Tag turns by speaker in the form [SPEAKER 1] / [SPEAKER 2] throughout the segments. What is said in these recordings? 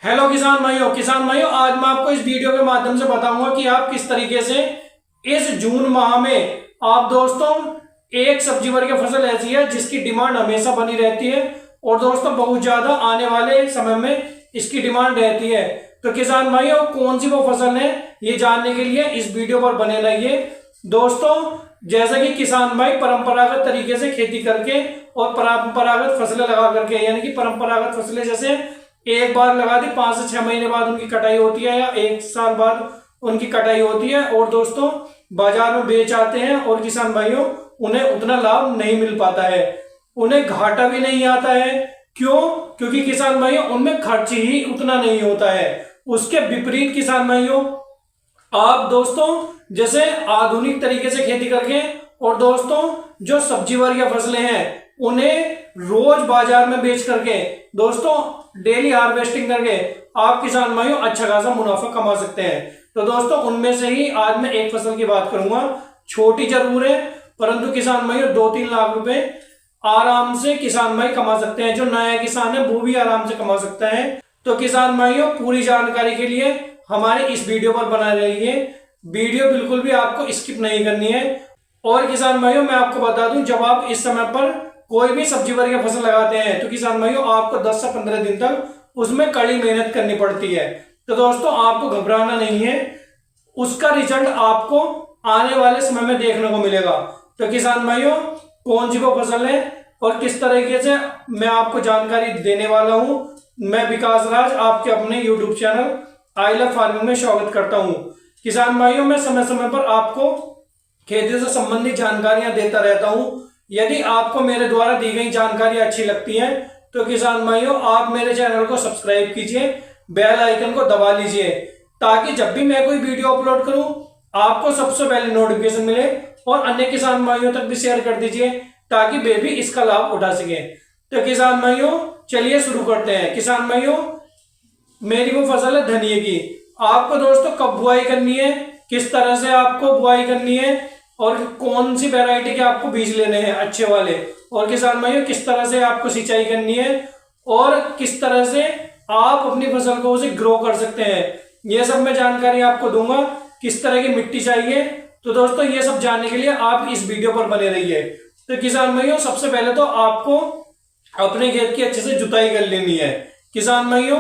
[SPEAKER 1] Hello किसान भाइयों आज मैं आपको इस वीडियो के माध्यम से बताऊंगा कि आप किस तरीके से इस जून माह में आप दोस्तों एक सब्जी वर्ग फसल ऐसी है जिसकी डिमांड हमेशा बनी रहती है और दोस्तों बहुत ज्यादा आने वाले समय में इसकी डिमांड रहती है। तो किसान भाइयों कौन सी वो फसल है ये जानने के लिए इस वीडियो पर बने रहिए। दोस्तों जैसा कि किसान भाई परंपरागत तरीके से खेती करके और परंपरागत फसलें लगा करके यानी कि परंपरागत फसलें जैसे एक बार लगा दी 5 से 6 महीने बाद उनकी कटाई होती है या 1 साल बाद उनकी कटाई होती है और दोस्तों बाजार में बेच आते हैं और किसान भाइयों उन्हें उतना लाभ नहीं मिल पाता है, उन्हें घाटा भी नहीं आता है। क्यों? क्योंकि किसान भाइयों उनमें खर्च ही उतना नहीं होता है। उसके विपरीत किसान भाइयों आप दोस्तों जैसे आधुनिक तरीके से खेती करके और दोस्तों जो सब्जी वर्गीय फसलें हैं उन्हें रोज बाजार में बेच करके दोस्तों डेली हार्वेस्टिंग करके आप किसान भाइयों अच्छा खासा मुनाफा कमा सकते हैं। तो दोस्तों उनमें से ही आज मैं एक फसल की बात करूंगा, छोटी जरूर है परंतु किसान भाइयों 2-3 लाख रुपए आराम से किसान भाई कमा सकते हैं। जो नया किसान है वो भी आराम से कमा सकता है। तो किसान भाइयों पूरी जानकारी के लिए हमारे इस वीडियो पर बना रहिए, वीडियो बिल्कुल भी आपको स्किप नहीं करनी है। और किसान भाइयों मैं आपको बता दूं जब आप इस समय पर कोई भी सब्जी वर्गीय फसल लगाते हैं तो किसान भाइयों आपको 10 से 15 दिन तक उसमें कड़ी मेहनत करनी पड़ती है। तो दोस्तों आपको घबराना नहीं है, उसका रिजल्ट आपको आने वाले समय में देखने को मिलेगा। तो किसान भाइयों कौन सी वो फसल है और किस तरीके से मैं आपको जानकारी देने वाला हूं, मैं विकास राज आपके अपने YouTube channel I love farming में स्वागत करता हूं। किसान भाइयों मैं समय समय पर आपको खेती से संबंधित जानकारियां देता रहता हूं। यदि आपको मेरे द्वारा दी गई जानकारी अच्छी लगती है तो किसान भाइयों आप मेरे चैनल को सब्सक्राइब कीजिए, बेल आइकन को दबा लीजिए ताकि जब भी मैं कोई वीडियो अपलोड करूं आपको सबसे पहले नोटिफिकेशन मिले और अन्य किसान भाइयों तक भी शेयर कर दीजिए ताकि वे भी इसका लाभ उठा सके। तो किसान भाइयों चलिए शुरू करते हैं। किसान भाइयों मेरी वो फसल है धनिये की। आपको दोस्तों कब बुआई करनी है, किस तरह से आपको बुआई करनी है और कौन सी वैरायटी के आपको बीज लेने हैं अच्छे वाले, और किसान भाइयों किस तरह से आपको सिंचाई करनी है और किस तरह से आप अपनी फसल को उसे ग्रो कर सकते हैं, ये सब मैं जानकारी आपको दूंगा। किस तरह की मिट्टी चाहिए, तो दोस्तों ये सब जानने के लिए आप इस वीडियो पर बने रहिए। तो किसान भाइयों सबसे पहले तो आपको अपने खेत की अच्छे से जुताई कर लेनी है। किसान भाइयों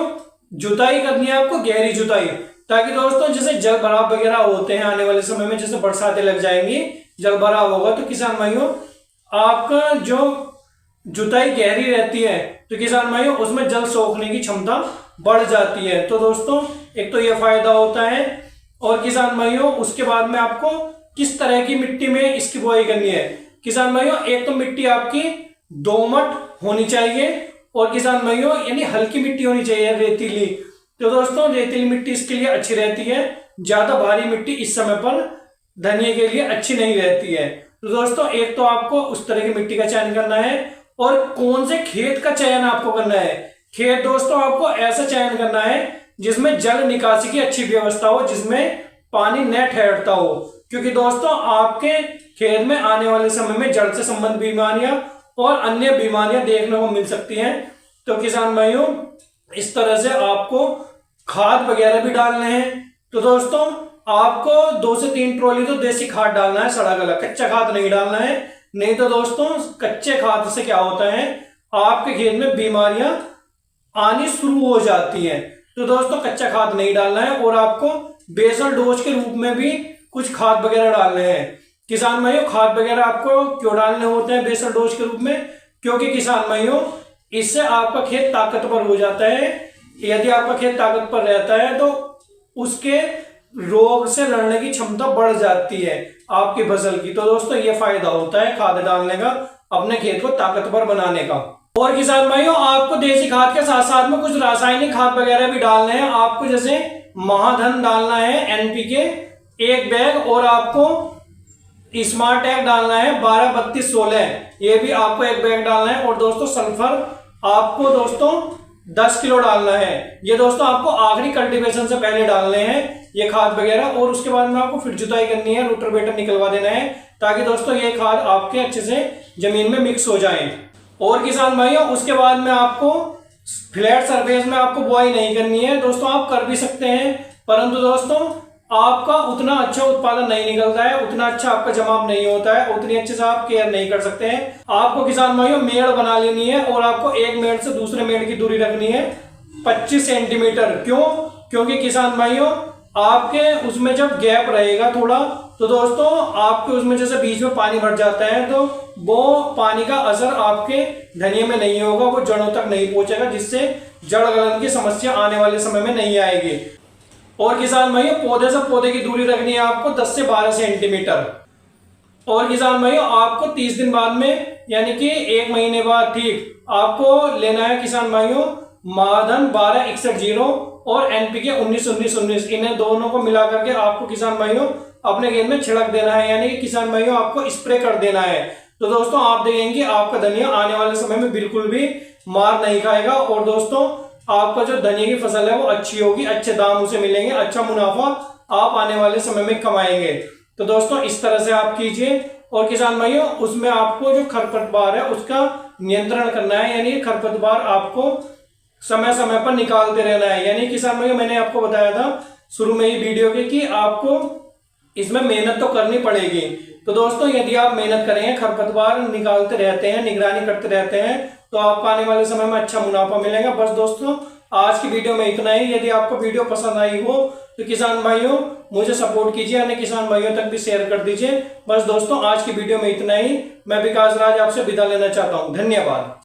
[SPEAKER 1] जुताई करनी है आपको, गहरी जुताई, ताकि दोस्तों जैसे जल भराव वगैरह होते हैं आने वाले समय में, जैसे बरसातें लग जाएंगी जल भराव होगा तो किसान भाइयों आपका जो जुताई गहरी रहती है तो किसान भाइयों उसमें जल सोखने की क्षमता बढ़ जाती है। तो दोस्तों एक तो यह फायदा होता है। और किसान भाइयों उसके बाद में आपको किस तरह की मिट्टी में इसकी बुआई करनी है। किसान भाइयों एक तो मिट्टी आपकी दोमट होनी चाहिए और किसान भाइयों यानी हल्की मिट्टी होनी चाहिए, रेतीली। तो दोस्तों रेतीली मिट्टी इसके लिए अच्छी रहती है, ज्यादा भारी मिट्टी इस समय पर धनिये के लिए अच्छी नहीं रहती है। तो दोस्तों एक तो आपको उस तरह की मिट्टी का चयन करना है और कौन से खेत का चयन आपको करना है। खेत दोस्तों आपको ऐसा चयन करना है जिसमें जल निकासी की अच्छी व्यवस्था हो, जिसमें पानी न ठहरता हो, क्योंकि दोस्तों आपके खेत में आने वाले समय में जल से संबंधित बीमारियां और अन्य बीमारियां देखने को मिल सकती हैं। तो किसान भाइयों इस तरह से आपको खाद वगैरह भी डालने हैं। तो दोस्तों आपको 2 से 3 ट्रॉली तो देसी खाद डालना है, सड़ा गला, कच्चा खाद नहीं डालना है। नहीं तो दोस्तों कच्चे खाद से क्या होता है आपके खेत में बीमारियां आनी शुरू हो जाती हैं। तो दोस्तों कच्चा खाद नहीं डालना है और आपको बेसल डोज के रूप में भी कुछ खाद वगैरह डालने हैं। किसान भाइयों खाद वगैरह आपको क्यों डालने होते हैं बेसल डोज के रूप में, क्योंकि किसान भाइयों इससे आपका खेत ताकतवर हो जाता है। यदि आपका खेत ताकतवर रहता है तो उसके रोग से लड़ने की क्षमता बढ़ जाती है आपकी फसल की। तो दोस्तों ये फायदा होता है खाद डालने का, अपने खेत को ताकतवर बनाने का। और किसान भाइयों आपको देसी खाद के साथ साथ में कुछ रासायनिक खाद वगैरह भी डालने हैं। आपको जैसे महाधन डालना है एनपीके 1 बैग और आपको स्मार्ट टैग डालना है 12-32-16, ये भी आपको 1 बैग डालना है। और दोस्तों सल्फर आपको दोस्तों 10 किलो डालना है। ये दोस्तों आपको आखिरी कल्टीवेशन से पहले डालने हैं ये खाद वगैरह। और उसके बाद में आपको फिर जुताई करनी है, रोटावेटर निकलवा देना है ताकि दोस्तों ये खाद आपके अच्छे से जमीन में मिक्स हो जाए। और किसान भाइयों उसके बाद में आपको फ्लैट सरफेस में आपको बुआई नहीं करनी है दोस्तों, आप कर भी सकते हैं, परंतु दोस्तों आपका उतना अच्छा उत्पादन नहीं निकलता है, उतना अच्छा आपका जमाव नहीं होता है, उतनी अच्छे से आप केयर नहीं कर सकते हैं। आपको किसान भाइयों मेड़ बना लेनी है और आपको एक मेड़ से दूसरे मेड़ की दूरी रखनी है 25 सेंटीमीटर। क्यों? क्योंकि किसान भाइयों आपके उसमें जब गैप रहेगा थोड़ा, तो दोस्तों आपके उसमें जैसे बीच में पानी भर जाता है तो वो पानी का असर आपके धनिये में नहीं होगा, वो जड़ों तक नहीं पहुंचेगा, जिससे जड़ गलन की समस्या आने वाले समय में नहीं आएगी। और किसान भाइयों पौधे से पौधे की दूरी रखनी है आपको 10 से 12 सेंटीमीटर। और किसान भाइयों आपको 30 दिन बाद में यानी कि 1 महीने बाद ठीक आपको लेना है किसान भाइयों महाधन 1261 और एनपीके 19-19-19, इन्हें दोनों को मिला करके आपको किसान भाइयों अपने खेत में छिड़क देना है, यानी कि किसान भाइयों आपको स्प्रे कर देना है। तो दोस्तों आप देखेंगे आपका धनिया आने वाले समय में बिल्कुल भी मार नहीं खाएगा और दोस्तों आपका जो धनिया की फसल है वो अच्छी होगी, अच्छे दाम उसे मिलेंगे, अच्छा मुनाफा आप आने वाले समय में कमाएंगे। तो दोस्तों इस तरह से आप कीजिए। और किसान भाइयों उसमें आपको जो खरपतवार है उसका नियंत्रण करना है, यानी खरपतवार आपको समय समय पर निकालते रहना है। यानी किसान भाइयों मैंने आपको बताया था शुरू में ही वीडियो के कि आपको इसमें मेहनत तो करनी पड़ेगी। तो दोस्तों यदि आप मेहनत करेंगे, खरपतवार निकालते रहते हैं, निगरानी करते रहते हैं, तो आपको आने वाले समय में अच्छा मुनाफा मिलेगा। बस दोस्तों आज की वीडियो में इतना ही। यदि आपको वीडियो पसंद आई हो तो किसान भाइयों मुझे सपोर्ट कीजिए, अन्य किसान भाइयों तक भी शेयर कर दीजिए। बस दोस्तों आज की वीडियो में इतना ही। मैं विकास राज आपसे विदा लेना चाहता हूं। धन्यवाद।